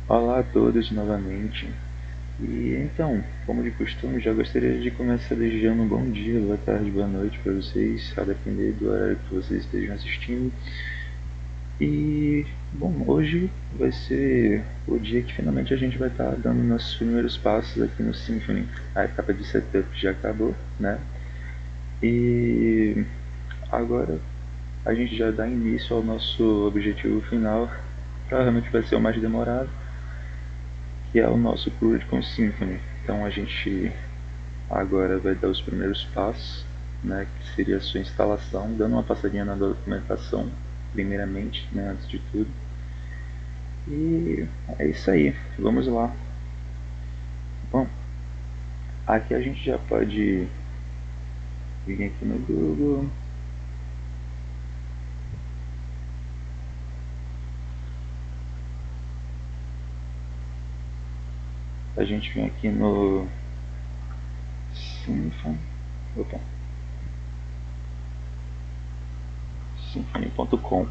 Olá a todos novamente. E então, como de costume, já gostaria de começar desejando um bom dia, boa tarde, boa noite para vocês, a depender do horário que vocês estejam assistindo. E, bom, hoje vai ser o dia que finalmente a gente vai estar dando nossos primeiros passos aqui no Symfony. A etapa de setup já acabou, né? E agora a gente já dá início ao nosso objetivo final, provavelmente vai ser o mais demorado, que é o nosso Crude com Symfony. Então a gente agora vai dar os primeiros passos, né, que seria a sua instalação, dando uma passadinha na documentação, primeiramente, né, antes de tudo. E é isso aí, vamos lá. Bom, aqui a gente já pode vir aqui no Google. A gente vem aqui no Symfony. Opa. Symfony.com.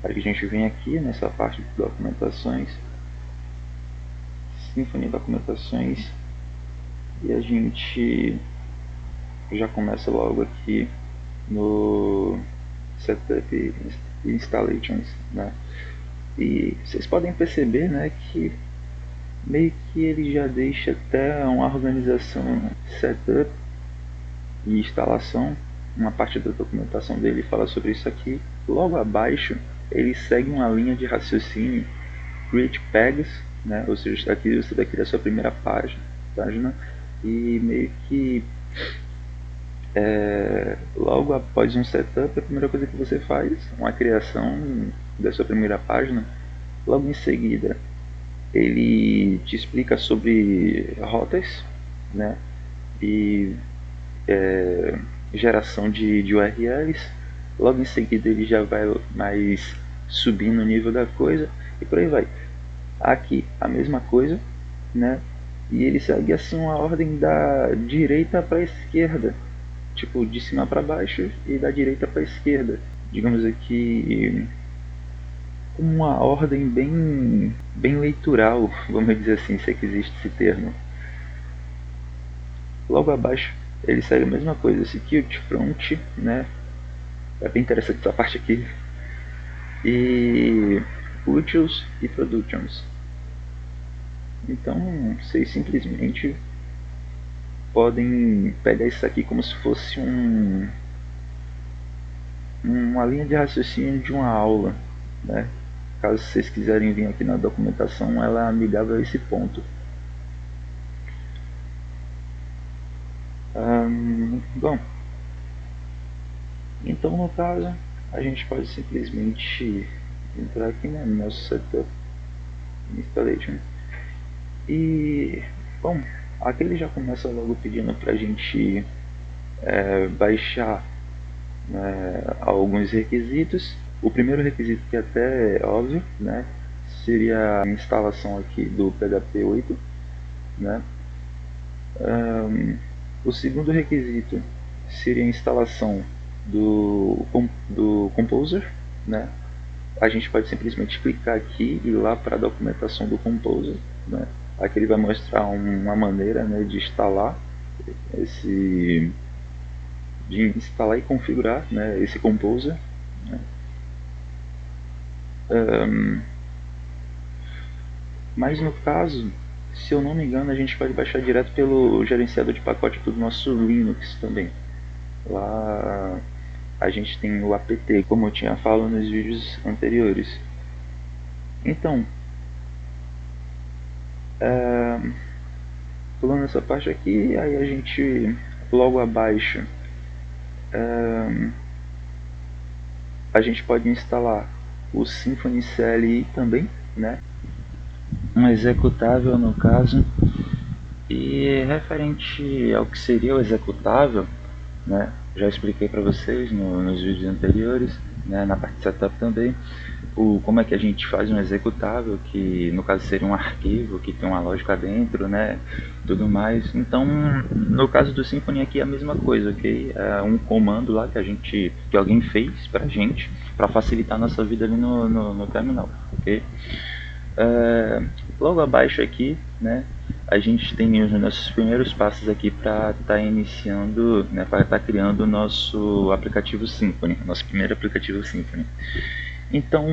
Aí a gente vem aqui nessa parte de documentações, Symfony Documentações, e a gente já começa logo aqui no Setup Installations, né? E vocês podem perceber, né, que meio que ele já deixa até uma organização setup e instalação. Uma parte da documentação dele fala sobre isso aqui. Logo abaixo ele segue uma linha de raciocínio, create pegs, né? Ou seja, aqui você vai criar sua primeira página e meio que logo após um setup, a primeira coisa que você faz é uma criação da sua primeira página. Logo em seguida, ele te explica sobre rotas, né? E geração de URLs. Logo em seguida, ele já vai mais subindo o nível da coisa e por aí vai. Aqui, a mesma coisa, né? E ele segue assim uma ordem da direita para a esquerda, tipo de cima para baixo e da direita para a esquerda. Digamos aqui uma ordem bem leitural, vamos dizer assim, se é que existe esse termo. Logo abaixo ele segue a mesma coisa, Security Front, né? É bem interessante essa parte aqui. E Utils e Productions. Então vocês simplesmente podem pegar isso aqui como se fosse uma linha de raciocínio de uma aula, né? Caso vocês quiserem vir aqui na documentação, ela é amigável a esse ponto. Bom, então no caso a gente pode simplesmente entrar aqui no nosso setup installation e, bom, aqui ele já começa logo pedindo para a gente baixar alguns requisitos. O primeiro requisito, que é até óbvio, né, seria a instalação aqui do PHP 8, né? O segundo requisito seria a instalação do Composer, né? A gente pode simplesmente clicar aqui e ir lá para a documentação do Composer, né? Aqui ele vai mostrar uma maneira, né, de instalar e configurar, né, esse Composer, né? Mas no caso, se eu não me engano, a gente pode baixar direto pelo gerenciador de pacote do nosso Linux também. Lá a gente tem o apt, como eu tinha falado nos vídeos anteriores. Então, pulando essa parte aqui, aí a gente logo abaixo a gente pode instalar o Symfony CLI também, né? Um executável no caso. E referente ao que seria o executável, né, já expliquei para vocês nos vídeos anteriores, né, na parte de setup também. como é que a gente faz um executável, que no caso seria um arquivo que tem uma lógica dentro, né, tudo mais. Então, no caso do Symfony aqui é a mesma coisa, ok? É um comando lá que alguém fez pra gente, para facilitar a nossa vida ali no terminal, ok? É, logo abaixo aqui, né, a gente tem os nossos primeiros passos aqui para estar iniciando, né, para estar criando o nosso aplicativo Symfony, nosso primeiro aplicativo Symfony. Então,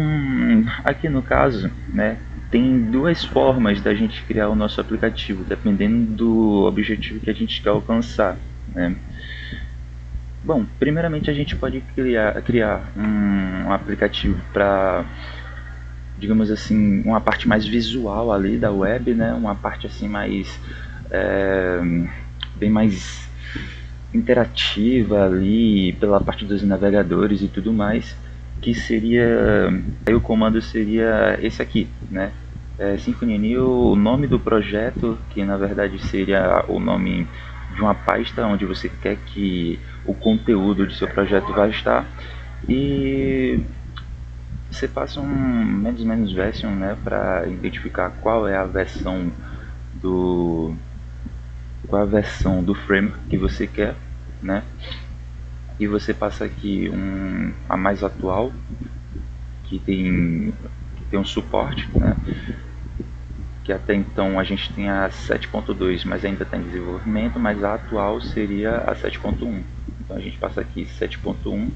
aqui no caso, né, tem duas formas da gente criar o nosso aplicativo, dependendo do objetivo que a gente quer alcançar, né? Bom, primeiramente a gente pode criar um aplicativo para, digamos assim, uma parte mais visual ali da web, né? Uma parte assim mais é, bem mais interativa ali pela parte dos navegadores e tudo mais, que seria, aí o comando seria esse aqui, né? Symfony New, o nome do projeto, que na verdade seria o nome de uma pasta onde você quer que o conteúdo do seu projeto vai estar, e você passa um menos version, né, para identificar do qual a versão do framework que você quer, né? E você passa aqui a mais atual, que tem um suporte, né? Que até então a gente tem a 7.2, mas ainda está em desenvolvimento, mas a atual seria a 7.1. Então a gente passa aqui 7.1,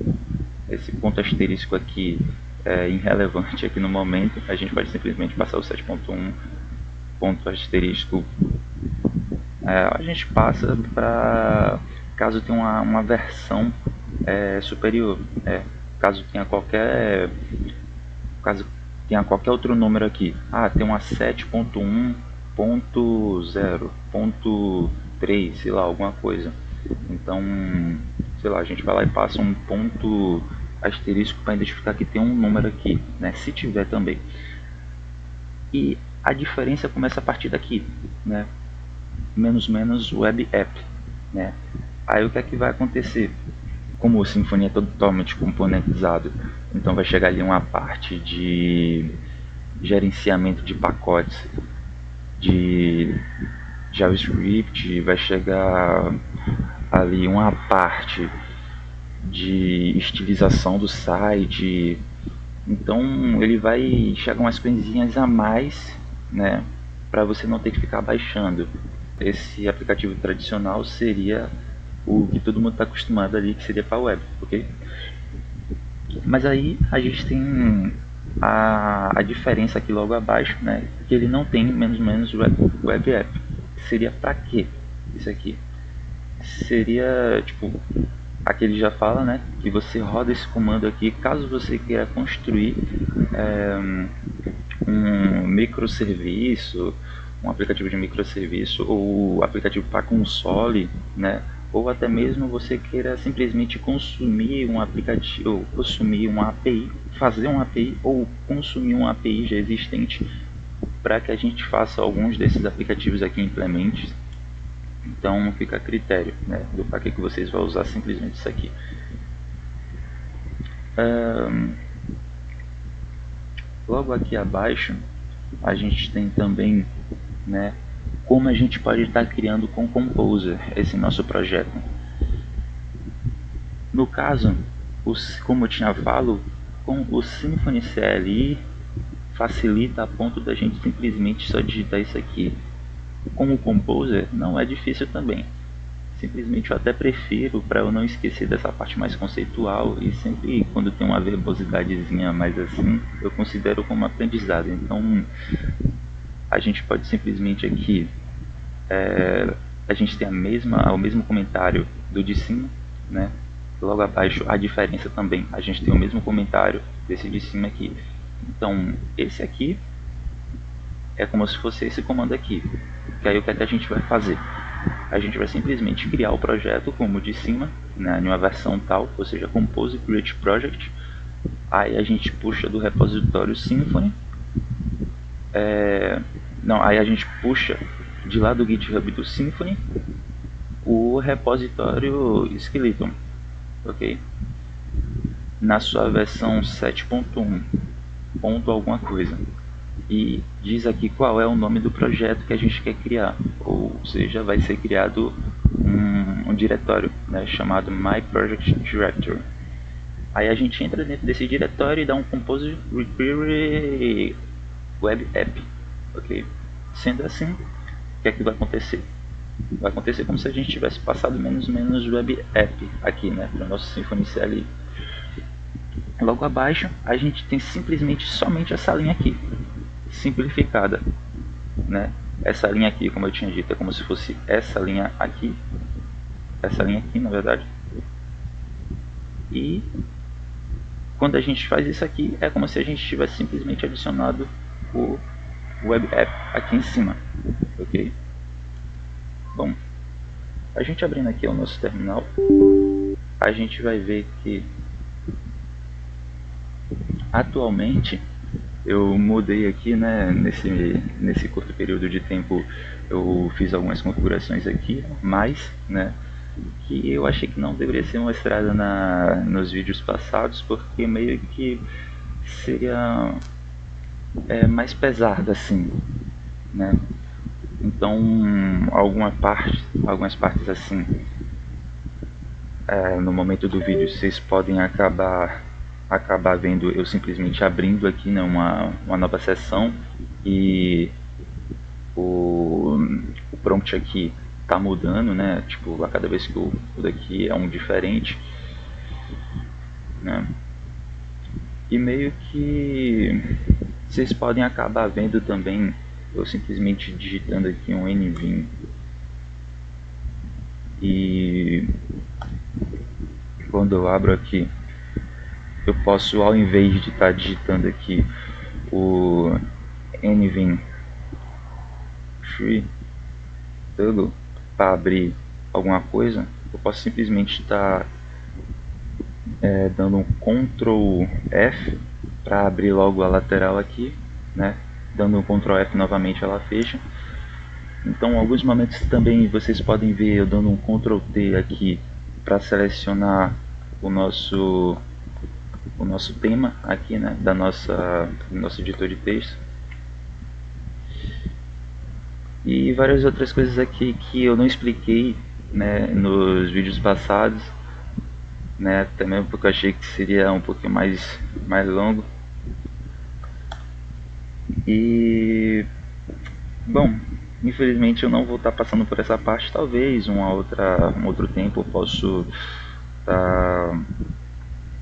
esse ponto asterisco aqui é irrelevante aqui no momento, a gente pode simplesmente passar o 7.1 ponto asterisco, a gente passa para caso tenha uma versão superior, caso tenha qualquer outro número aqui, tem uma 7.1.0.3, sei lá, alguma coisa. Então, sei lá, a gente vai lá e passa um ponto asterisco para identificar que tem um número aqui, né? Se tiver também. E a diferença começa a partir daqui, né? Menos web app, né? Aí o que é que vai acontecer? Como o Symfony é totalmente componentizado, então vai chegar ali uma parte de gerenciamento de pacotes de JavaScript, vai chegar ali uma parte de estilização do site, então ele vai chegar umas coisinhas a mais, né, para você não ter que ficar baixando. Esse aplicativo tradicional seria o que todo mundo está acostumado ali, que seria para web, ok? Mas aí a gente tem a diferença aqui logo abaixo, né? Que ele não tem menos web app. Seria para quê isso aqui? Seria tipo, aqui ele já fala, né? Que você roda esse comando aqui caso você queira construir um microserviço, um aplicativo de microserviço ou aplicativo para console, né? Ou até mesmo você queira simplesmente consumir um aplicativo, ou consumir uma API, fazer uma API ou consumir uma API já existente para que a gente faça alguns desses aplicativos aqui implemente. Então fica a critério, né, do para que vocês vão usar simplesmente isso aqui. Logo aqui abaixo a gente tem também, né, como a gente pode estar criando com Composer esse nosso projeto. No caso, como eu tinha falado, com o Symfony CLI facilita a ponto da gente simplesmente só digitar isso aqui. Com o Composer não é difícil também. Simplesmente eu até prefiro, para eu não esquecer dessa parte mais conceitual, e sempre quando tem uma verbosidadezinha mais assim, eu considero como aprendizado. Então a gente pode simplesmente aqui, a gente tem o mesmo comentário do de cima, né? Logo abaixo a diferença também, a gente tem o mesmo comentário desse de cima aqui. Então esse aqui é como se fosse esse comando aqui, que aí o que é que a gente vai fazer? A gente vai simplesmente criar o projeto como o de cima, né, em uma versão tal, ou seja, Compose Create Project. Aí a gente puxa do repositório Symfony, aí a gente puxa de lá do GitHub do Symfony o repositório Skeleton, ok? Na sua versão 7.1 ponto alguma coisa. E diz aqui qual é o nome do projeto que a gente quer criar, ou seja, vai ser criado um diretório, né, chamado My Project Directory. Aí a gente entra dentro desse diretório e dá um compose require web app, ok? Sendo assim, o que é que vai acontecer? Vai acontecer como se a gente tivesse passado menos web app aqui, né, para o nosso Symfony CLI. Logo abaixo, a gente tem simplesmente somente essa linha aqui, simplificada, né? Essa linha aqui, como eu tinha dito, é como se fosse essa linha aqui, na verdade. E quando a gente faz isso aqui, é como se a gente tivesse simplesmente adicionado o web app aqui em cima, ok? Bom, a gente abrindo aqui o nosso terminal, a gente vai ver que atualmente eu mudei aqui, né, nesse curto período de tempo eu fiz algumas configurações aqui, mas, né, que eu achei que não deveria ser mostrada nos vídeos passados, porque meio que seria mais pesado assim, né? Então algumas partes assim, no momento do vídeo vocês podem acabar vendo eu simplesmente abrindo aqui, né, uma nova sessão e o prompt aqui tá mudando, né? Tipo, a cada vez que eu mudo aqui é um diferente, né? E meio que vocês podem acabar vendo também eu simplesmente digitando aqui um nvim e quando eu abro aqui eu posso, ao invés de estar digitando aqui o nvim free toggle para abrir alguma coisa, eu posso simplesmente estar dando um Ctrl F para abrir logo a lateral aqui, né? Dando um Ctrl F novamente ela fecha. Então, em alguns momentos também vocês podem ver eu dando um Ctrl T aqui para selecionar o nosso tema aqui, né? Do nosso editor de texto. E várias outras coisas aqui que eu não expliquei, né, nos vídeos passados, né, até mesmo porque eu achei que seria um pouquinho mais longo. E bom, infelizmente eu não vou estar passando por essa parte. Talvez um outro tempo eu possa estar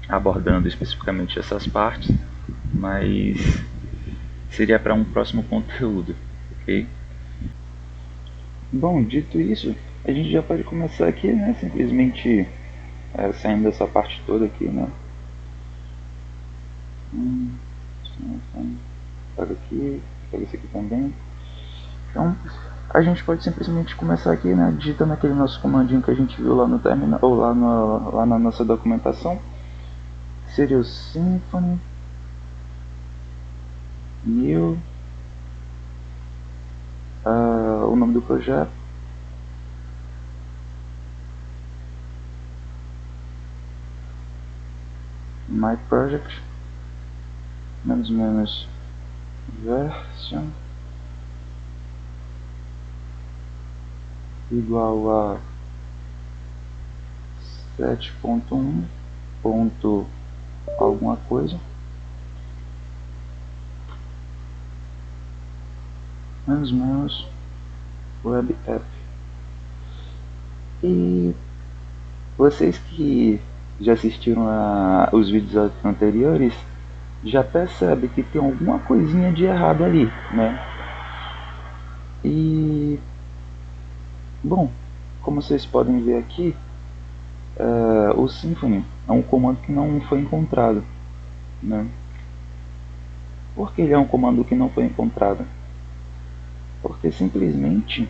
abordando especificamente essas partes, mas seria para um próximo conteúdo, ok? Bom, dito isso, a gente já pode começar aqui, né? Simplesmente saindo dessa parte toda aqui, né? Pega aqui, pega esse aqui também. Então, a gente pode simplesmente começar aqui, né? Digitando aquele nosso comandinho que a gente viu lá no terminal, ou lá na nossa documentação. Seria o Symfony New, o nome do projeto, My Project, menos version igual a 7.1 ponto alguma coisa, menos web app. E vocês que já assistiram os vídeos anteriores já percebem que tem alguma coisinha de errado ali, né? E bom, como vocês podem ver aqui, o Symfony é um comando que não foi encontrado, né? Por que ele é um comando que não foi encontrado? Porque simplesmente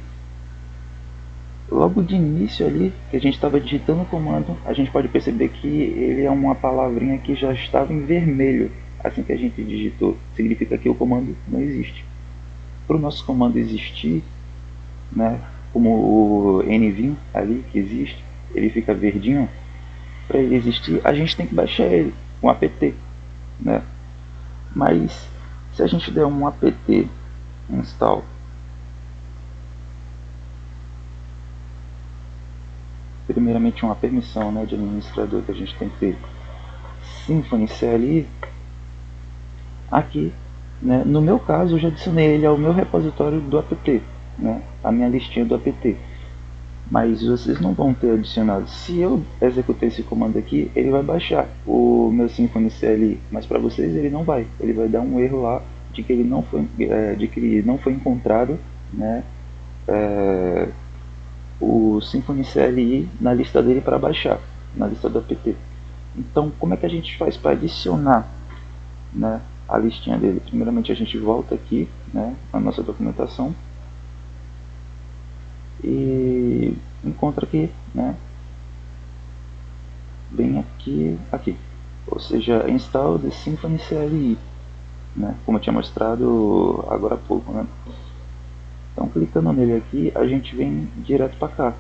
logo de início ali, que a gente estava digitando o comando, a gente pode perceber que ele é uma palavrinha que já estava em vermelho. Assim que a gente digitou, significa que o comando não existe. Para o nosso comando existir, né, como o nvim ali que existe, ele fica verdinho. Para ele existir, a gente tem que baixar ele, um apt, né? Mas se a gente der um apt install, primeiramente uma permissão, né, de administrador que a gente tem que ter, Symfony CLI, aqui, né, no meu caso eu já adicionei ele ao meu repositório do apt, né, a minha listinha do apt, mas vocês não vão ter adicionado. Se eu executar esse comando aqui, ele vai baixar o meu Symfony CLI, mas para vocês ele não vai, ele vai dar um erro lá de que ele não foi, de que não foi encontrado, né, o Symfony CLI na lista dele para baixar, na lista do apt. Então, como é que a gente faz para adicionar, né, a listinha dele? Primeiramente, a gente volta aqui, né, na nossa documentação e encontra aqui, né, bem aqui, ou seja, install the Symfony CLI, né, como eu tinha mostrado agora há pouco, né. Então, clicando nele aqui, a gente vem direto para cá,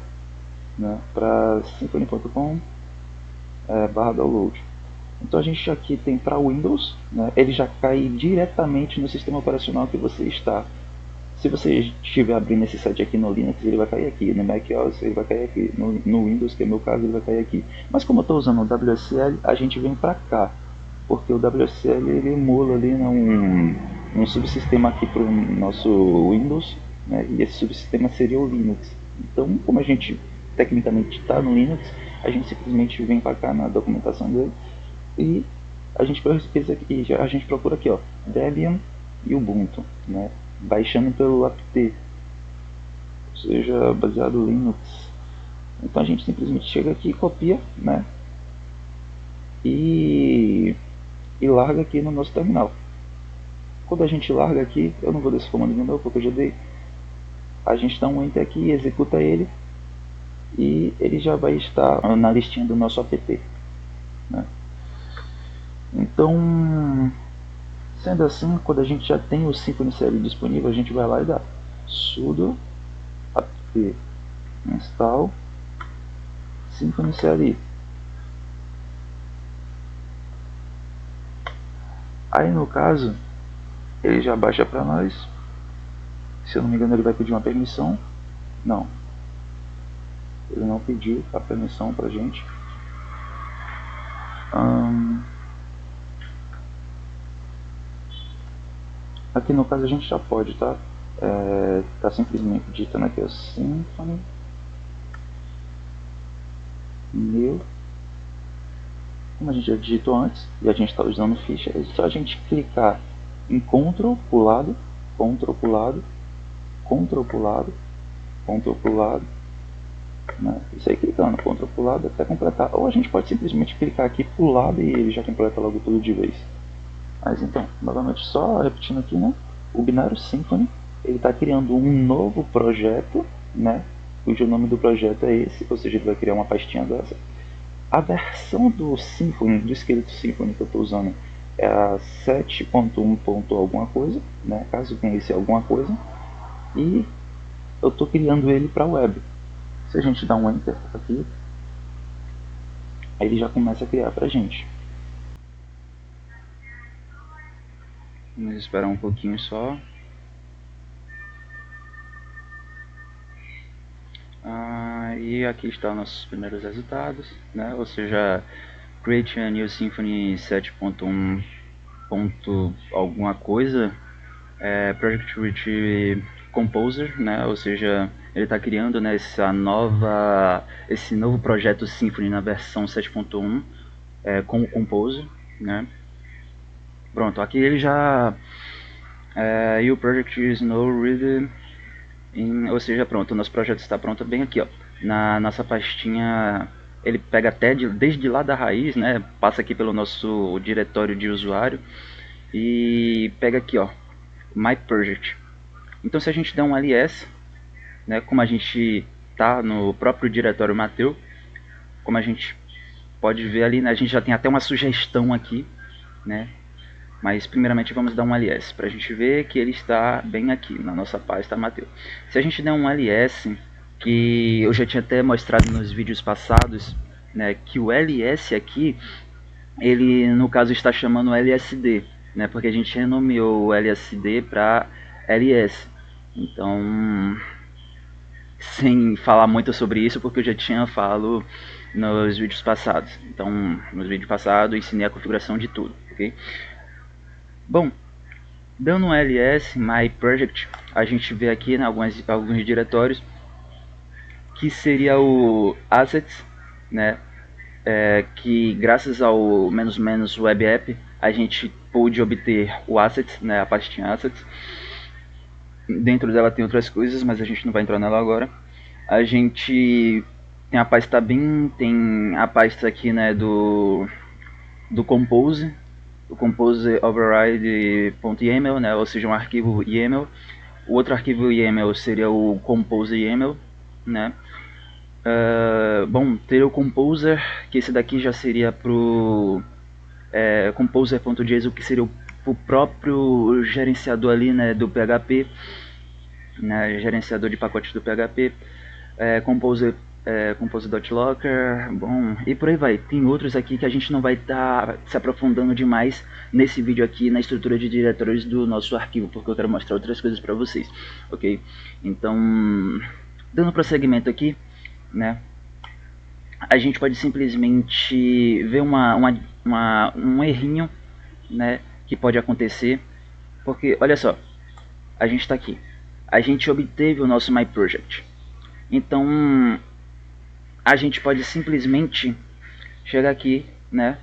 né, para symfony.com /download. Então a gente aqui tem para Windows, né, ele já cai diretamente no sistema operacional que você está. Se você estiver abrindo esse site aqui no Linux, ele vai cair aqui, no macOS ele vai cair aqui, no Windows, que é o meu caso, ele vai cair aqui. Mas como eu estou usando o WSL, a gente vem para cá, porque o WSL ele emula ali um subsistema aqui para o nosso Windows, né, e esse subsistema seria o Linux. Então, como a gente tecnicamente está no Linux, a gente simplesmente vem para cá na documentação dele e a gente pesquisa aqui, a gente procura aqui, ó, Debian e Ubuntu, né, baixando pelo apt, ou seja, baseado no Linux. Então a gente simplesmente chega aqui, copia, né, e larga aqui no nosso terminal. Quando a gente larga aqui, eu não vou desse comando de novo porque eu já dei, a gente dá um enter aqui, executa ele e ele já vai estar na listinha do nosso apt, né. Então, sendo assim, quando a gente já tem o Symfony CLI disponível, a gente vai lá e dá sudo apt install Symfony CLI. Aí no caso, ele já baixa para nós. Se eu não me engano, ele vai pedir uma permissão. Não, ele não pediu a permissão pra gente. Aqui no caso a gente já pode, tá? Tá simplesmente digitando aqui o Symfony new. Como a gente já digitou antes e a gente está usando ficha, é só a gente clicar em Ctrl pro lado, Ctrl pro lado, Ctrl pro lado, Ctrl pro lado, né? Isso aí clicando Ctrl pro lado até completar. Ou a gente pode simplesmente clicar aqui pro lado e ele já completa logo tudo de vez. Mas então, novamente, só repetindo aqui, né? O binário Symfony, ele está criando um novo projeto, né? Cujo nome do projeto é esse, ou seja, ele vai criar uma pastinha dessa. A versão do Symfony, do esqueleto Symfony que eu estou usando, é a 7.1. alguma coisa, né? Caso conheça alguma coisa. E eu estou criando ele para web. Se a gente dá um enter aqui, aí ele já começa a criar para a gente. Vamos esperar um pouquinho só. E aqui estão nossos primeiros resultados, né? Ou seja, create a new Symfony 7.1. alguma coisa, Project with Composer, né? Ou seja, ele está criando, né, esse novo projeto Symfony na versão 7.1 com o Composer, né? Pronto, aqui ele já e o project is now ready ou seja, pronto, o nosso projeto está pronto bem aqui, ó, na nossa pastinha. Ele pega até desde lá da raiz, né, passa aqui pelo nosso diretório de usuário e pega aqui, ó, My Project. Então se a gente der um ls, né, como a gente tá no próprio diretório Mateu, como a gente pode ver ali, né, a gente já tem até uma sugestão aqui, né. Mas primeiramente vamos dar um ls para a gente ver que ele está bem aqui na nossa pasta Mateu. Se a gente der um ls, que eu já tinha até mostrado nos vídeos passados, né, que o ls aqui, ele no caso está chamando LSD, né? Porque a gente renomeou o LSD para LS. Então, sem falar muito sobre isso, porque eu já tinha falado nos vídeos passados. Então, nos vídeos passados eu ensinei a configuração de tudo, ok? Bom, dando um ls my project, a gente vê aqui, né, alguns diretórios, que seria o assets, né, que graças ao menos web app a gente pôde obter o assets, né, a pastinha assets. Dentro dela tem outras coisas, mas a gente não vai entrar nela agora. A gente tem a pasta bin, tem a pasta aqui, né, do compose, o compose override.yaml, né, ou seja, um arquivo YAML. O outro arquivo YAML seria o compose YAML, né. Bom, teria o composer, que esse daqui já seria pro composer.json, que seria o próprio gerenciador ali, né, do PHP, né, gerenciador de pacotes do PHP. Compose.locker, bom, e por aí vai. Tem outros aqui que a gente não vai estar se aprofundando demais nesse vídeo aqui na estrutura de diretórios do nosso arquivo, porque eu quero mostrar outras coisas para vocês, ok? Então, dando prosseguimento aqui, né, a gente pode simplesmente ver um errinho, né, que pode acontecer, porque olha só, a gente está aqui, a gente obteve o nosso My Project, então a gente pode simplesmente chegar aqui, né?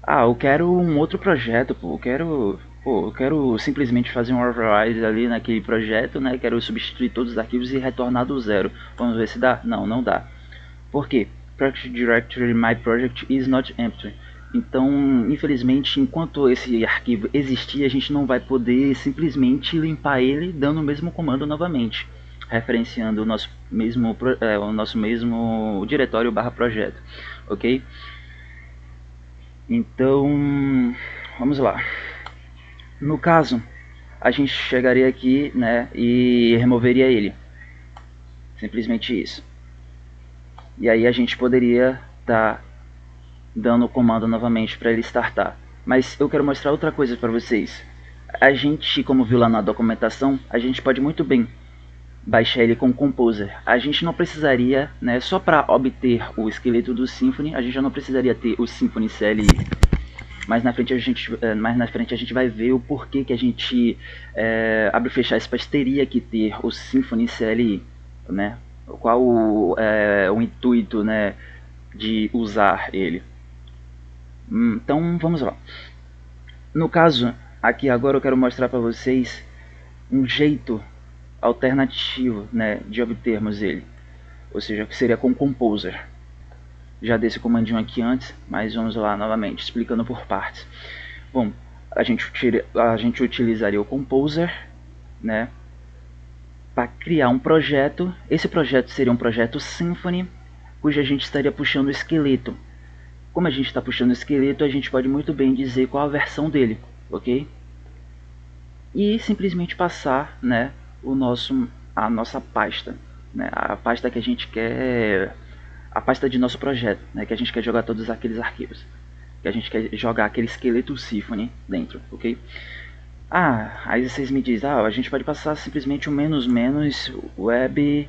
Eu quero um outro projeto, pô. Eu quero simplesmente fazer um override ali naquele projeto, né? Quero substituir todos os arquivos e retornar do zero. Vamos ver se dá? Não, não dá. Por quê? Project Directory My Project is not empty. Então, infelizmente, enquanto esse arquivo existir, a gente não vai poder simplesmente limpar ele dando o mesmo comando novamente, referenciando o nosso mesmo diretório barra projeto, ok? Então, vamos lá. No caso, a gente chegaria aqui, né, e removeria ele. Simplesmente isso. E aí a gente poderia estar dando o comando novamente para ele startar. Mas eu quero mostrar outra coisa para vocês. A gente, como viu lá na documentação, a gente pode muito bem baixar ele com o Composer. A gente não precisaria, né, só para obter o esqueleto do Symfony, a gente já não precisaria ter o Symfony CLI. Mais na frente a gente vai ver o porquê que a gente abre e fecha aspas teria que ter o Symfony CLI, né? Qual o intuito, né, de usar ele. Então vamos lá. No caso, aqui agora eu quero mostrar para vocês um jeito alternativo, né, de obtermos ele. Ou seja, que seria com o Composer. Já dei esse comandinho aqui antes, mas vamos lá novamente, explicando por partes. Bom, a gente utilizaria o Composer, né, para criar um projeto. Esse projeto seria um projeto Symfony, cujo a gente estaria puxando o esqueleto. Como a gente está puxando o esqueleto, a gente pode muito bem dizer qual a versão dele, ok? E simplesmente passar, né, a nossa pasta, né, a pasta que a gente quer, a pasta de nosso projeto, né, que a gente quer jogar todos aqueles arquivos, que a gente quer jogar aquele esqueleto Symfony dentro, ok? Aí vocês me dizem, a gente pode passar simplesmente o menos web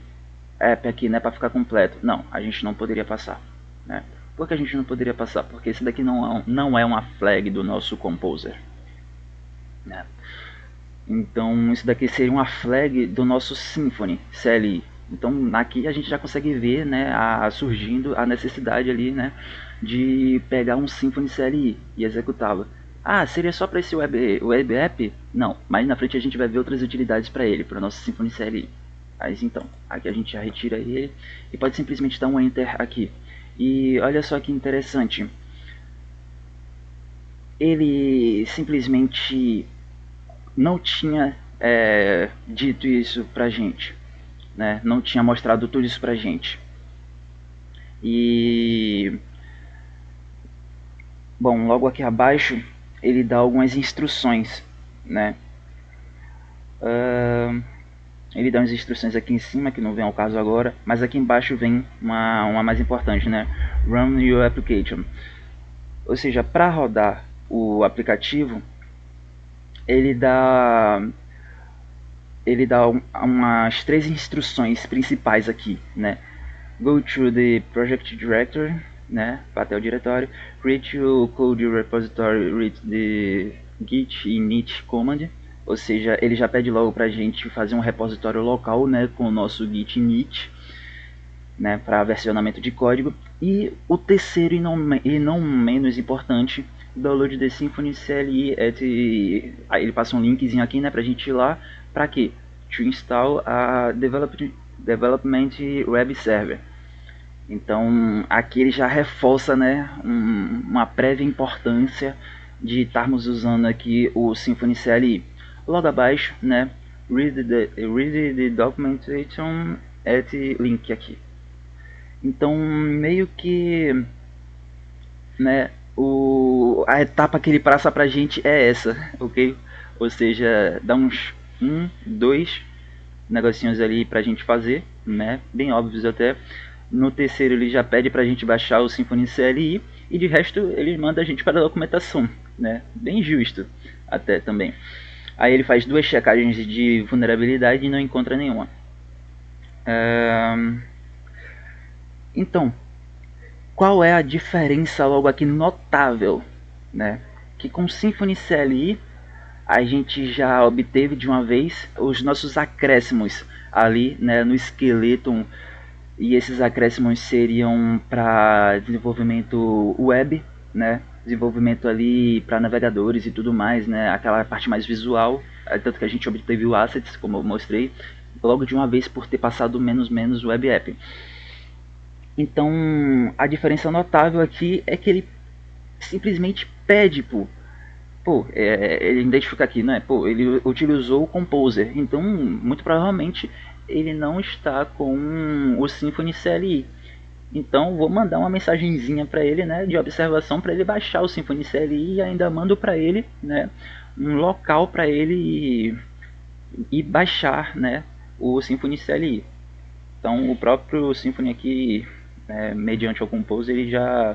app aqui, né, para ficar completo. Não, a gente não poderia passar, né? Por que a gente não poderia passar? Porque esse daqui não é uma flag do nosso Composer, né? Então isso daqui seria uma flag do nosso Symfony CLI. Então aqui a gente já consegue ver, né, surgindo a necessidade ali, né, de pegar um Symfony CLI e executá-lo. Seria só para esse web app? Não, mais na frente a gente vai ver outras utilidades para ele, para o nosso Symfony CLI. Mas então, aqui a gente já retira ele e pode simplesmente dar um Enter aqui. E olha só que interessante, ele simplesmente não tinha dito isso pra gente, né? Não tinha mostrado tudo isso pra gente. E bom, logo aqui abaixo ele dá algumas instruções, né? Ele dá umas instruções aqui em cima que não vem ao caso agora, mas aqui embaixo vem uma mais importante, né? Run your application. Ou seja, para rodar o aplicativo, ele dá umas 3 instruções principais aqui, né? Go to the project directory, né? Até o diretório. Create o code repository with the git init command. Ou seja, ele já pede logo pra gente fazer um repositório local, né? Com o nosso git init, né? Para versionamento de código. E o terceiro e não menos importante, download the Symfony CLI aí ele passa um linkzinho aqui, né? Pra gente ir lá. Pra quê? To install a Development Web Server. Então aqui ele já reforça, né, uma prévia importância de estarmos usando aqui o Symfony CLI. Logo abaixo, né, read the documentation at link aqui. Então meio que, né, a etapa que ele passa pra gente é essa, ok? Ou seja, dá uns 2 negocinhos ali pra gente fazer, né, bem óbvios até. No terceiro ele já pede pra gente baixar o Symfony CLI e de resto ele manda a gente para a documentação, né? Bem justo até também. Aí ele faz 2 checagens de vulnerabilidade e não encontra nenhuma. Então, qual é a diferença logo aqui notável, né? Que com o Symfony CLI a gente já obteve de uma vez os nossos acréscimos ali, né, no esqueleto. E esses acréscimos seriam para desenvolvimento web, né? Desenvolvimento ali para navegadores e tudo mais, né? Aquela parte mais visual, tanto que a gente obteve o assets, como eu mostrei, logo de uma vez por ter passado menos web app. Então, a diferença notável aqui é que ele simplesmente pede, ele identifica aqui, né? Pô, ele utilizou o Composer, então muito provavelmente ele não está com o Symfony CLI. Então vou mandar uma mensagenzinha para ele, né, de observação para ele baixar o Symfony CLI e ainda mando para ele, né, um local para ele e baixar, né, o Symfony CLI. Então o próprio Symfony aqui, mediante o Composer, ele já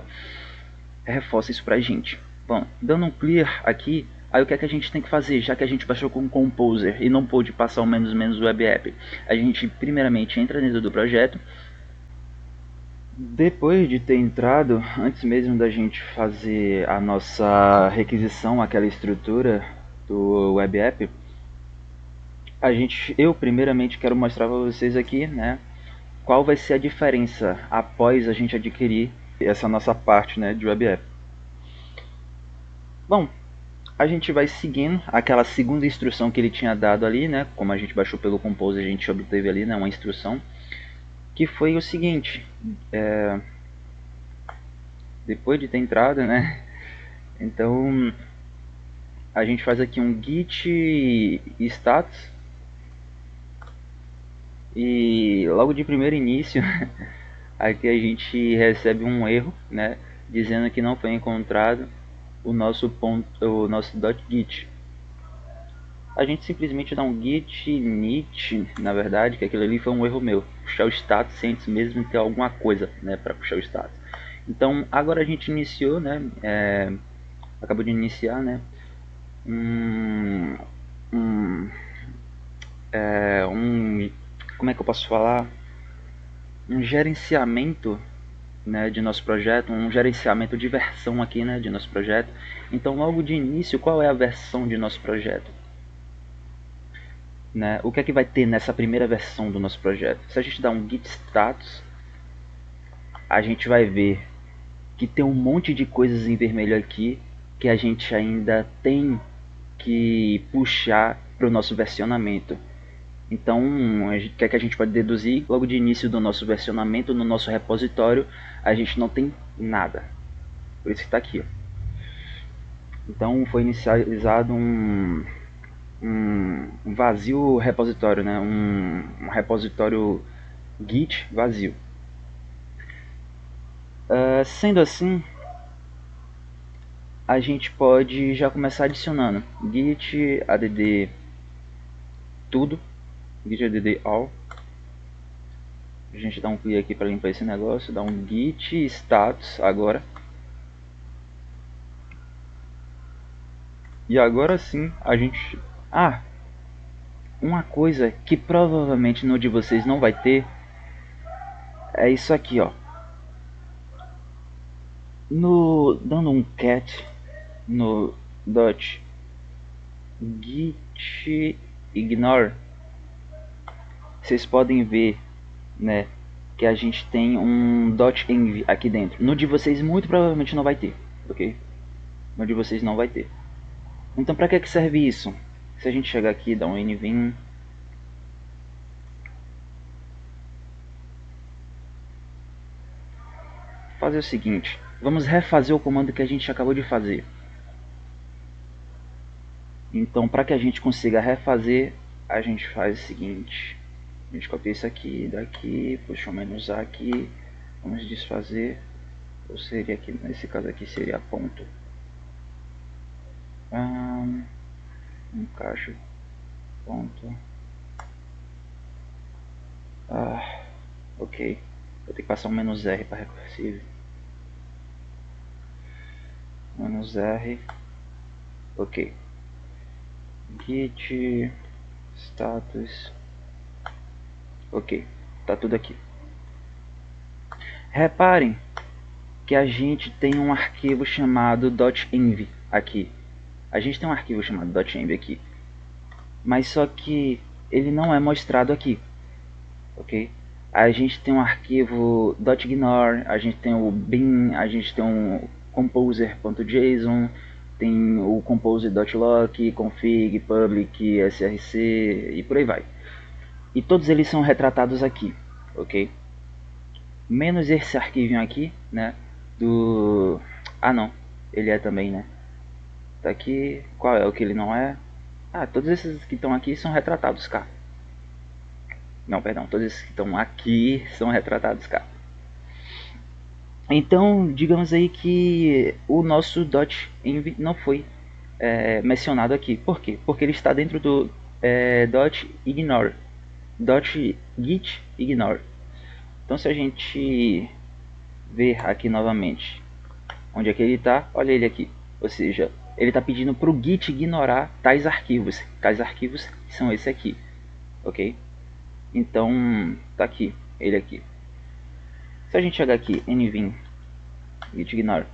reforça isso para a gente. Bom, dando um clear aqui, aí o que é que a gente tem que fazer, já que a gente baixou com o Composer e não pôde passar o menos web app? A gente primeiramente entra dentro do projeto. Depois de ter entrado, antes mesmo da gente fazer a nossa requisição, aquela estrutura do web app, eu primeiramente quero mostrar para vocês aqui, né, qual vai ser a diferença após a gente adquirir essa nossa parte, né, de web app. Bom, a gente vai seguindo aquela segunda instrução que ele tinha dado ali, né, como a gente baixou pelo Compose, a gente obteve ali, né, uma instrução que foi o seguinte: depois de ter entrado, né, então a gente faz aqui um git status e logo de primeiro início aqui a gente recebe um erro, né, dizendo que não foi encontrado o nosso .git. A gente simplesmente dá um git init, na verdade, que aquilo ali foi um erro meu, puxar o status sem antes mesmo ter alguma coisa, né, para puxar o status. Então agora a gente iniciou, né, acabou de iniciar, né, como é que eu posso falar, um gerenciamento, né, de nosso projeto, um gerenciamento de versão aqui, né, de nosso projeto. Então logo de início, qual é a versão de nosso projeto, né? O que é que vai ter nessa primeira versão do nosso projeto? Se a gente dá um git status, a gente vai ver que tem um monte de coisas em vermelho aqui que a gente ainda tem que puxar para o nosso versionamento. Então, o que é que a gente pode deduzir? Logo de início do nosso versionamento, no nosso repositório, a gente não tem nada. Por isso que está aqui. Ó. Então, foi inicializado um vazio repositório, né? Um repositório Git vazio. Sendo assim, a gente pode já começar adicionando git add tudo, git add all. A gente dá um clear aqui para limpar esse negócio, dá um git status agora. E agora sim a gente... Ah, uma coisa que provavelmente no de vocês não vai ter é isso aqui, ó. No dando um cat no dot git ignore, vocês podem ver, né, que a gente tem um .env aqui dentro. No de vocês muito provavelmente não vai ter, ok? No de vocês não vai ter. Então para que serve isso? Se a gente chegar aqui e dar um nvim, fazer o seguinte, vamos refazer o comando que a gente acabou de fazer. Então para que a gente consiga refazer, a gente faz o seguinte, a gente copia isso aqui, daqui, puxa o menos A aqui, vamos desfazer, ou seria aqui, nesse caso aqui seria ponto. Um caixa, ponto. Ok. Vou ter que passar um menos R para recursive. Menos R. Ok. Git status. Ok. Tá tudo aqui. Reparem que a gente tem um arquivo chamado .env aqui. A gente tem um arquivo chamado .env aqui. Mas só que ele não é mostrado aqui. Ok? A gente tem um arquivo .ignore, a gente tem o bin, a gente tem um composer.json, tem o compose.lock, config, public, src e por aí vai. E todos eles são retratados aqui, ok? Menos esse arquivinho aqui, né? Do... Ah não, ele é também, né? Tá aqui, qual é o que ele não é? Ah, todos esses que estão aqui são retratados cá. Não, perdão, todos esses que estão aqui são retratados cá. Então, digamos aí que o nosso .env não foi mencionado aqui. Por quê? Porque ele está dentro do .ignore, .git ignore. Então, se a gente ver aqui novamente onde é que ele está, olha ele aqui. Ou seja, ele está pedindo para o Git ignorar tais arquivos. Tais arquivos são esse aqui, ok? Então, tá aqui, ele aqui. Se a gente chegar aqui, nvim git ignore,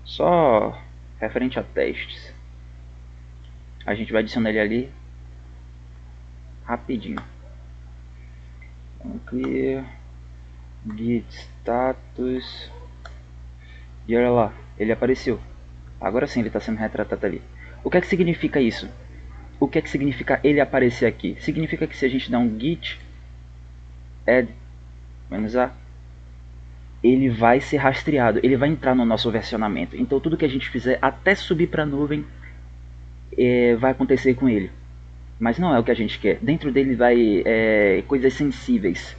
só referente a testes, a gente vai adicionar ele ali rapidinho. Vamos clear git status e olha lá, ele apareceu. Agora sim ele está sendo retratado ali. O que é que significa isso? O que é que significa ele aparecer aqui? Significa que se a gente der um git add -a, ele vai ser rastreado, ele vai entrar no nosso versionamento. Então tudo que a gente fizer até subir para a nuvem vai acontecer com ele. Mas não é o que a gente quer. Dentro dele vai coisas sensíveis,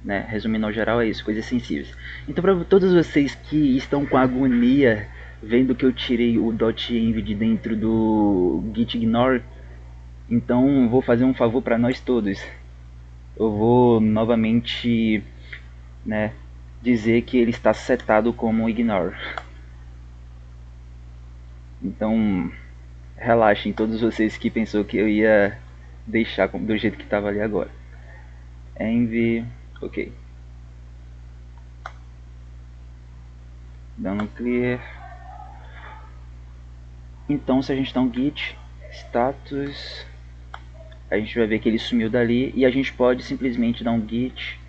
né? Resumindo ao geral é isso, coisas sensíveis. Então para todos vocês que estão com agonia vendo que eu tirei o .env de dentro do git ignore, então vou fazer um favor para nós todos. Eu vou novamente, né, dizer que ele está setado como ignore. Então relaxem todos vocês que pensou que eu ia deixar do jeito que estava ali agora. Env, ok. Dando clear. Então se a gente dá um git status, a gente vai ver que ele sumiu dali e a gente pode simplesmente dar um git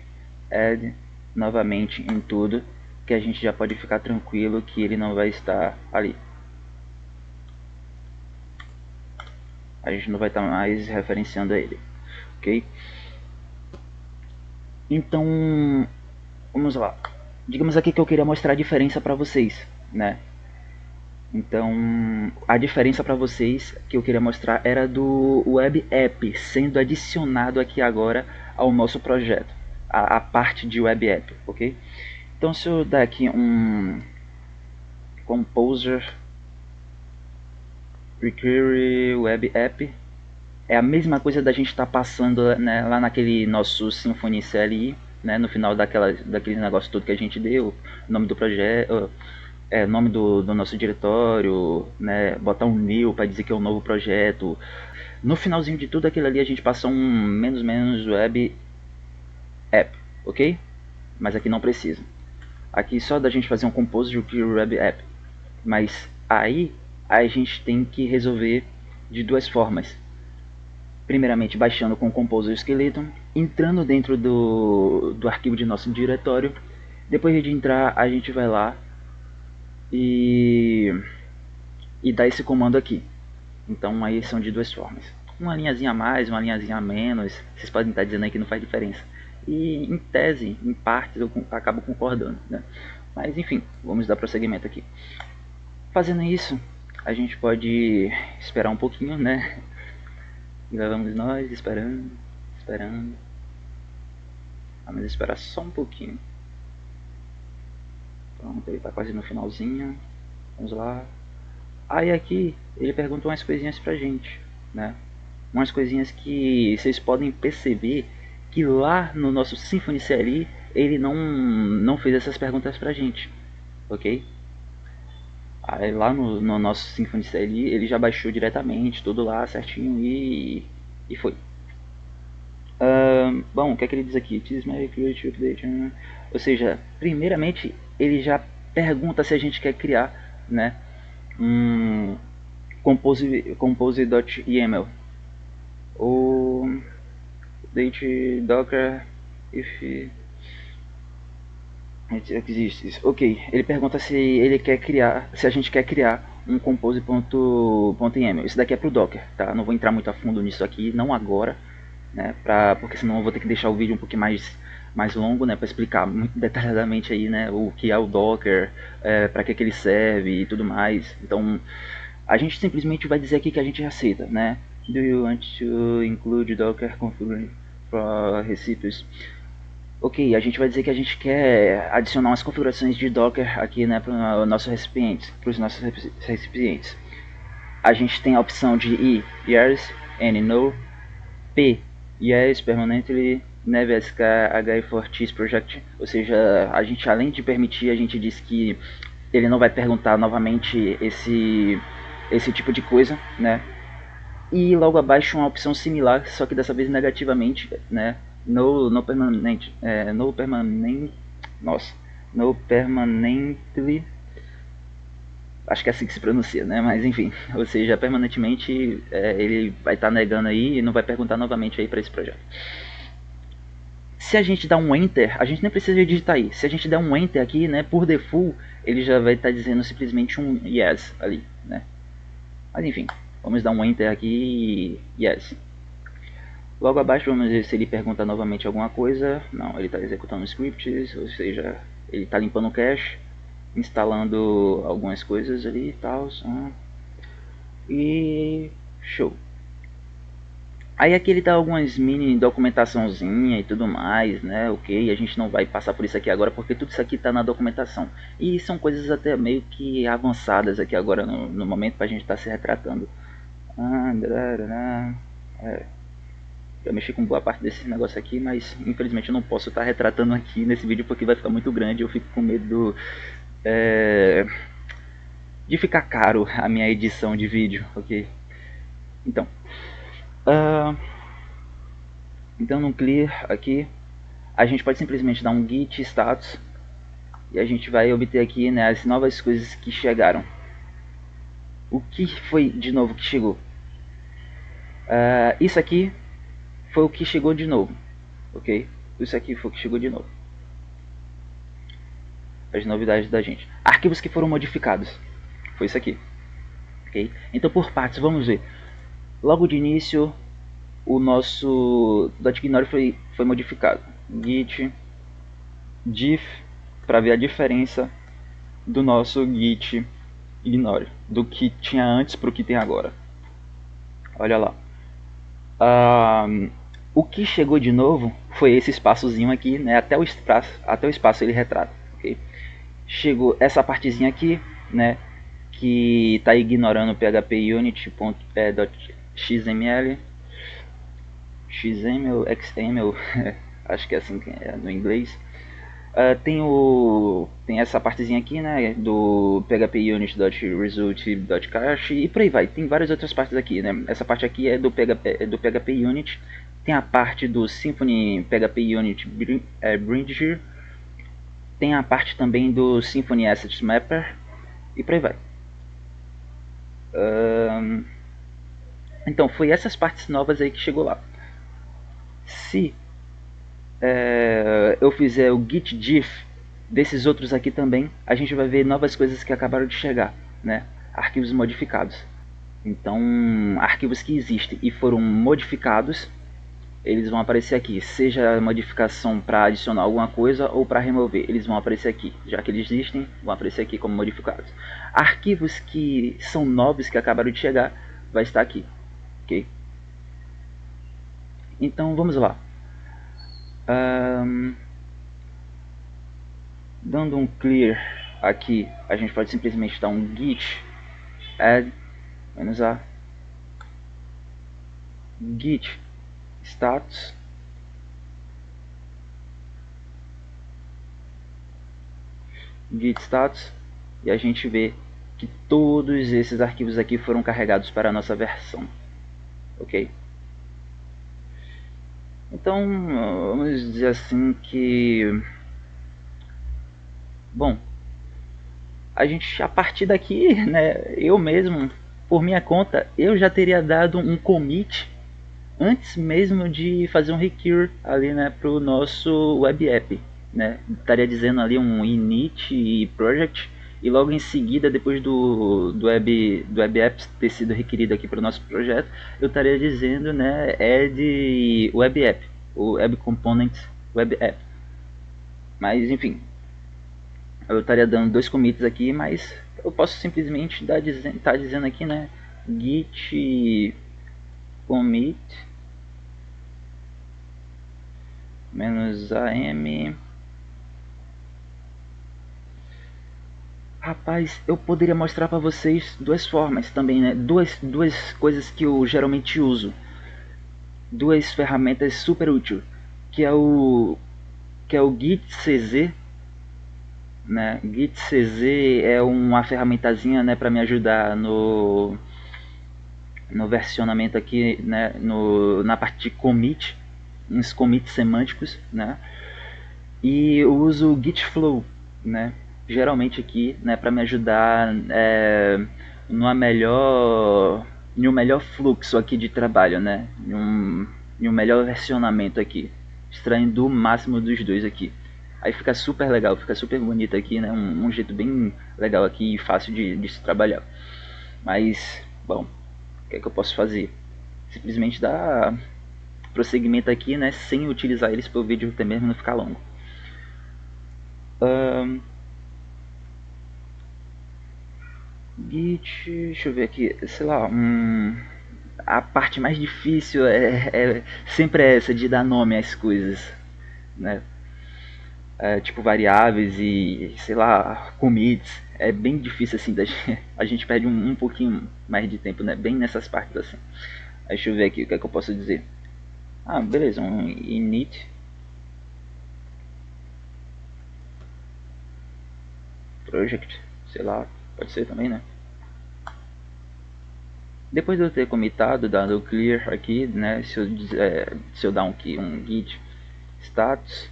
add novamente em tudo, que a gente já pode ficar tranquilo que ele não vai estar ali. A gente não vai estar mais referenciando a ele, ok? Então, vamos lá. Digamos aqui que eu queria mostrar a diferença para vocês, né? Então, a diferença para vocês que eu queria mostrar era do Web App sendo adicionado aqui agora ao nosso projeto, a parte de Web App, ok? Então, se eu dar aqui um Composer Require Web App, é a mesma coisa da gente estar passando, né, lá naquele nosso Symfony CLI, né, no final daquele negócio todo que a gente deu, o nome do projeto, nome do nosso diretório, né, botar um new para dizer que é um novo projeto. No finalzinho de tudo aquilo ali a gente passa um menos web app, ok? Mas aqui não precisa. Aqui só da gente fazer um compose de web app. Mas aí a gente tem que resolver de duas formas. Primeiramente baixando com o Composer Skeleton, entrando dentro do arquivo de nosso diretório. Depois de entrar, a gente vai lá e dá esse comando aqui. Então aí são de duas formas. Uma linhazinha a mais, uma linhazinha a menos. Vocês podem estar dizendo aí que não faz diferença. E em tese, em partes, eu acabo concordando, né? Mas enfim, vamos dar prosseguimento aqui. Fazendo isso, a gente pode esperar um pouquinho, né? E lá vamos nós esperando, esperando. Vamos esperar só um pouquinho. Pronto, ele tá quase no finalzinho. Vamos lá. Aí aqui ele pergunta umas coisinhas pra gente, né? Umas coisinhas que vocês podem perceber que lá no nosso Symfony CLI ele não fez essas perguntas pra gente, ok? Aí lá no nosso Symfony CLI ele já baixou diretamente, tudo lá certinho e foi. Bom, o que é que ele diz aqui? Ou seja, primeiramente ele já pergunta se a gente quer criar, né, um compose.yaml ou date docker if it exists. Ok, ele pergunta se ele quer criar, se a gente quer criar um compose.yaml. Isso daqui é pro Docker, tá? Não vou entrar muito a fundo nisso aqui, não agora, né? Porque senão eu vou ter que deixar o vídeo um pouquinho mais longo, né? Para explicar muito detalhadamente aí, né? O que é o Docker, para que ele serve e tudo mais. Então, a gente simplesmente vai dizer aqui que a gente aceita, né? Do you want to include Docker configuration for recipes? Ok, a gente vai dizer que a gente quer adicionar umas configurações de Docker aqui, né, para os nossos recipientes. A gente tem a opção de I, yes, N, no, P, yes, permanently, Neve SK, H4X Project, ou seja, a gente além de permitir, a gente diz que ele não vai perguntar novamente esse tipo de coisa, né? E logo abaixo uma opção similar, só que dessa vez negativamente, né? No permanente, no permanently, acho que é assim que se pronuncia, né? Mas enfim, ou seja, permanentemente ele vai estar negando aí e não vai perguntar novamente aí para esse projeto. Se a gente dá um enter, a gente nem precisa digitar aí. Se a gente der um enter aqui, né, por default, ele já vai estar dizendo simplesmente um yes ali, né? Mas enfim, vamos dar um enter aqui e yes. Logo abaixo vamos ver se ele pergunta novamente alguma coisa. Não, ele está executando scripts, ou seja, ele está limpando o cache, instalando algumas coisas ali e tal. E show. Aí aqui ele dá algumas mini documentaçãozinha e tudo mais, né? Ok, a gente não vai passar por isso aqui agora porque tudo isso aqui está na documentação. E são coisas até meio que avançadas aqui agora no momento para a gente estar se retratando. Eu mexi com boa parte desse negócio aqui, mas infelizmente eu não posso estar retratando aqui nesse vídeo porque vai ficar muito grande. Eu fico com medo de ficar caro a minha edição de vídeo, ok? Então, então no clear aqui, a gente pode simplesmente dar um git status e a gente vai obter aqui, né, as novas coisas que chegaram. O que foi de novo que chegou? Isso aqui foi o que chegou de novo, ok? Isso aqui foi o que chegou de novo. As novidades da gente. Arquivos que foram modificados. Foi isso aqui. Ok? Então por partes, vamos ver. Logo de início, o nosso .ignore foi modificado. Git diff para ver a diferença do nosso git ignore, do que tinha antes para o que tem agora. Olha lá. O que chegou de novo foi esse espaçozinho aqui, né? Até o espaço ele retrata. Okay? Chegou essa partezinha aqui, né? Que está ignorando o php unit.xml, xml, xml, acho que é assim que é no inglês. Tem essa partezinha aqui, né, do phpunit.result.cache e por aí vai. Tem várias outras partes aqui, né. Essa parte aqui é do PHP Unit. Tem a parte do Symfony PHP Unit Bridger. Tem a parte também do Symfony Assets Mapper e por aí vai. Então, foi essas partes novas aí que chegou lá. Se eu fizer o git diff desses outros aqui também, a gente vai ver novas coisas que acabaram de chegar, né? Arquivos modificados. Então, arquivos que existem e foram modificados, eles vão aparecer aqui. Seja modificação para adicionar alguma coisa ou para remover, eles vão aparecer aqui. Já que eles existem, vão aparecer aqui como modificados. Arquivos que são novos, que acabaram de chegar, vai estar aqui. Ok? Então, vamos lá. Dando um clear aqui, a gente pode simplesmente dar um git add -a git status e a gente vê que todos esses arquivos aqui foram carregados para a nossa versão, ok? Então vamos dizer assim que, bom, a gente, a partir daqui, né, eu mesmo, por minha conta, eu já teria dado um commit antes mesmo de fazer um recure ali, né, para o nosso web app, né? Estaria dizendo ali um init project e logo em seguida, depois do web app ter sido requerido aqui para o nosso projeto, eu estaria dizendo, né, add web app, o web component web app. Mas enfim, eu estaria dando dois commits aqui, mas eu posso simplesmente tá dizendo aqui, né, git commit -am. Rapaz, eu poderia mostrar para vocês duas formas também, né? Duas coisas que eu geralmente uso. Duas ferramentas super úteis, que é o gitcz, né? Gitcz é uma ferramentazinha, né, para me ajudar no versionamento aqui, né, na parte de commit, uns commits semânticos, né? E eu uso o Gitflow, né? Geralmente aqui, né, para me ajudar numa melhor, em um melhor fluxo aqui de trabalho, né? Em um melhor versionamento aqui, extraindo o máximo dos dois aqui. Aí fica super legal, fica super bonito aqui, né? Um jeito bem legal aqui e fácil de se trabalhar. Mas, bom, o que é que eu posso fazer? Simplesmente dar prosseguimento aqui, né? Sem utilizar eles para o vídeo até mesmo não ficar longo. Git, deixa eu ver aqui, sei lá, a parte mais difícil sempre essa de dar nome às coisas, né? Tipo variáveis e, sei lá, commits. É bem difícil assim, a gente perde um pouquinho mais de tempo, né? Bem nessas partes assim. Aí, deixa eu ver aqui o que é que eu posso dizer. Ah, beleza, um init project, sei lá, pode ser também, né? Depois de eu ter comitado, dado clear aqui, né, se eu dar um git status,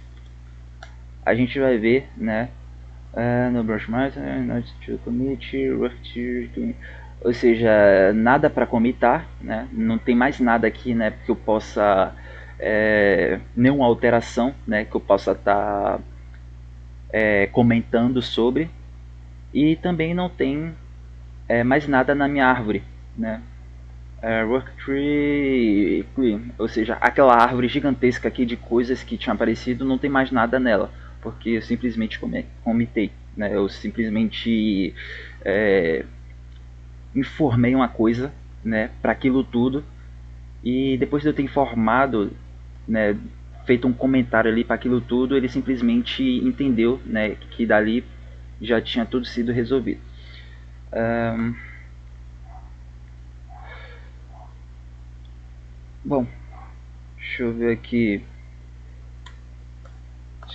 a gente vai ver, né, no branch master, not to commit, ou seja, nada para comitar, né, não tem mais nada aqui, né, que eu possa, nenhuma alteração, né, que eu possa estar comentando sobre, e também não tem mais nada na minha árvore, né. Worktree, ou seja, aquela árvore gigantesca aqui de coisas que tinha aparecido, não tem mais nada nela, porque eu simplesmente comitei, né? Eu simplesmente informei uma coisa, né, para aquilo tudo, e depois de eu ter informado, né, feito um comentário ali para aquilo tudo, ele simplesmente entendeu, né, que dali já tinha tudo sido resolvido. Bom, deixa eu ver aqui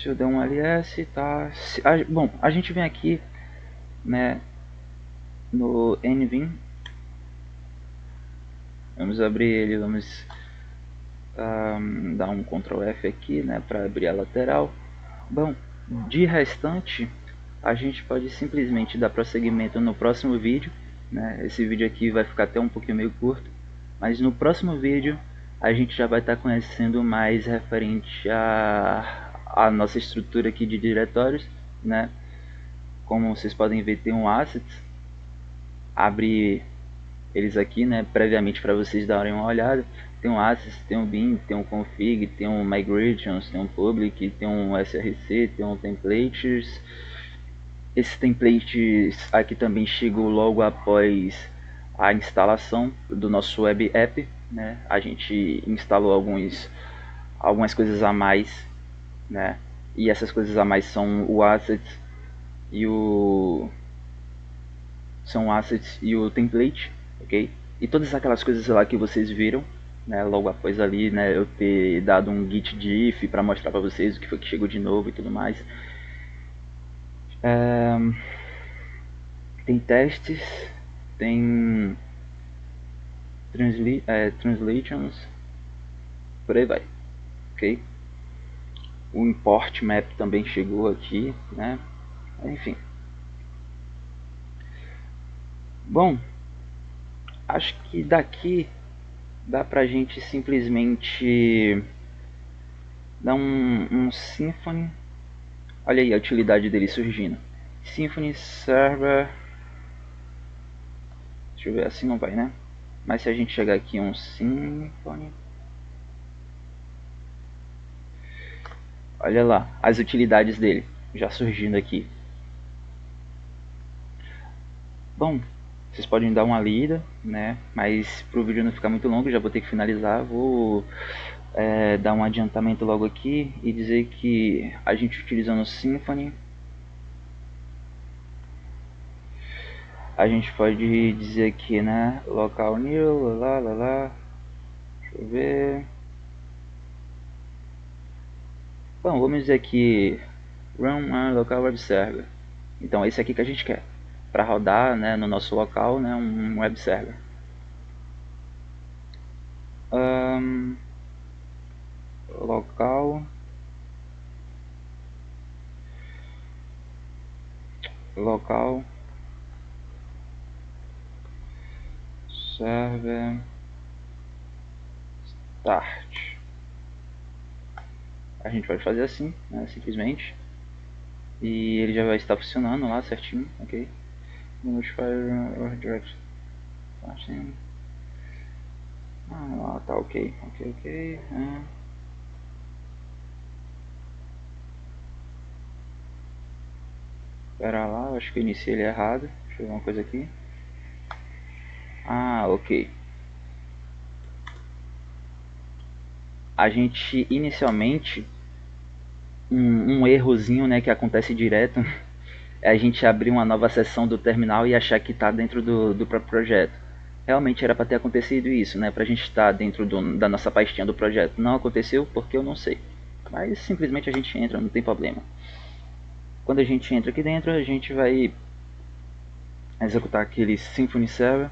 Se eu der um ls, tá? Bom, a gente vem aqui, né, no nvim. Vamos abrir ele, vamos dar um Ctrl F aqui, né, para abrir a lateral. Bom, de restante, a gente pode simplesmente dar prosseguimento no próximo vídeo, né? Esse vídeo aqui vai ficar até um pouquinho meio curto, mas no próximo vídeo a gente já vai estar conhecendo mais referente a nossa estrutura aqui de diretórios, né? Como vocês podem ver, tem um assets, abre eles aqui, né, previamente para vocês darem uma olhada. Tem um assets, tem um bin, tem um config, tem um migrations, tem um public, tem um src, tem um templates. Esses templates aqui também chegou logo após a instalação do nosso web app, né? A gente instalou algumas coisas a mais, né? E essas coisas a mais são o assets e o template, ok? E todas aquelas coisas lá que vocês viram, né, logo após ali, né, eu ter dado um git diff para mostrar para vocês o que foi que chegou de novo e tudo mais. Tem testes, tem translations, por aí vai, ok? O import map também chegou aqui, né? Enfim. Bom, acho que daqui dá pra gente simplesmente dar um Symfony. Olha aí a utilidade dele surgindo. Symfony Server. Deixa eu ver, assim não vai, né? Mas se a gente chegar aqui um Symfony. Olha lá, as utilidades dele já surgindo aqui. Bom, vocês podem dar uma lida, né? Mas para o vídeo não ficar muito longo, já vou ter que finalizar. Vou dar um adiantamento logo aqui e dizer que a gente utilizando o Symfony, a gente pode dizer aqui, né? Local new, lá. Deixa eu ver. Bom, vamos dizer aqui run a local web server. Então esse aqui que a gente quer para rodar, né, no nosso local, né, um web server. Local server start. A gente vai fazer assim, né, simplesmente, e ele já vai estar funcionando lá certinho, ok? Notifier direct. Assim. Lá tá ok. Pera lá, eu acho que eu iniciei ele errado. Deixa eu ver uma coisa aqui. Ok. A gente inicialmente um errozinho, né, que acontece direto é a gente abrir uma nova seção do terminal e achar que está dentro do próprio projeto. Realmente era para ter acontecido isso, né, para a gente estar dentro da nossa pastinha do projeto. Não aconteceu porque eu não sei, mas simplesmente a gente entra, não tem problema. Quando a gente entra aqui dentro, a gente vai executar aquele Symfony Server.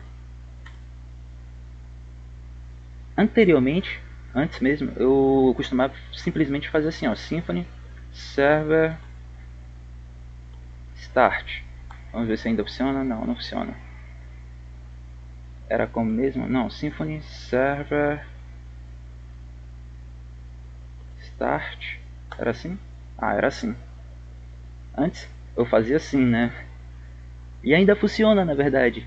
Anteriormente, antes mesmo, eu costumava simplesmente fazer assim, ó, Symfony Server Start. Vamos ver se ainda funciona. Não funciona. Era como mesmo? Não, Symfony Server Start. Era assim? Era assim. Antes eu fazia assim, né? E ainda funciona, na verdade.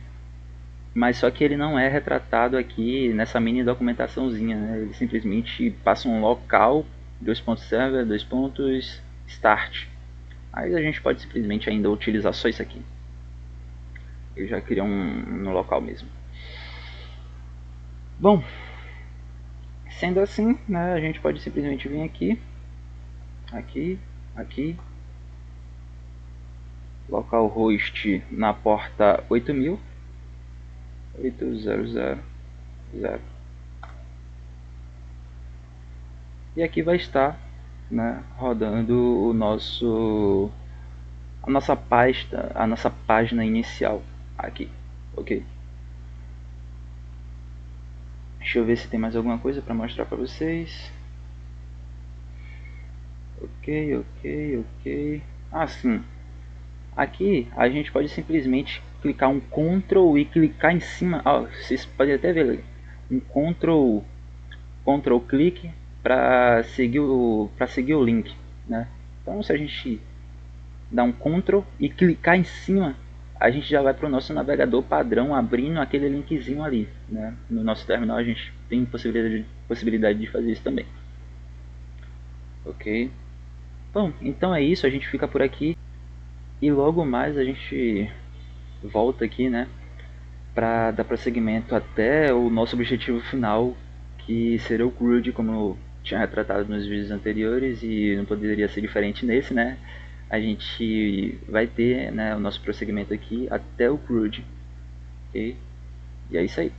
Mas só que ele não é retratado aqui nessa mini documentaçãozinha, né? Ele simplesmente passa um local, .server, .start. Aí a gente pode simplesmente ainda utilizar só isso aqui. Eu já queria no local mesmo. Bom, sendo assim, né, a gente pode simplesmente vir aqui, localhost na porta 8000, 8000. E aqui vai estar né, rodando a nossa página inicial aqui, ok? Deixa eu ver se tem mais alguma coisa para mostrar para vocês. Ok. Ah, sim. Aqui a gente pode simplesmente clicar um Ctrl e clicar em cima. Ó, vocês podem até ver ali. Um Ctrl clique para seguir o link, né? Então se a gente dar um Ctrl e clicar em cima, a gente já vai para o nosso navegador padrão abrindo aquele linkzinho ali, né? No nosso terminal a gente tem possibilidade de fazer isso também. Ok? Bom, então é isso, a gente fica por aqui e logo mais a gente volta aqui, né, para dar prosseguimento até o nosso objetivo final, que seria o CRUD, como eu tinha retratado nos vídeos anteriores e não poderia ser diferente nesse, né? A gente vai ter, né, o nosso prosseguimento aqui até o CRUD, ok? E é isso aí.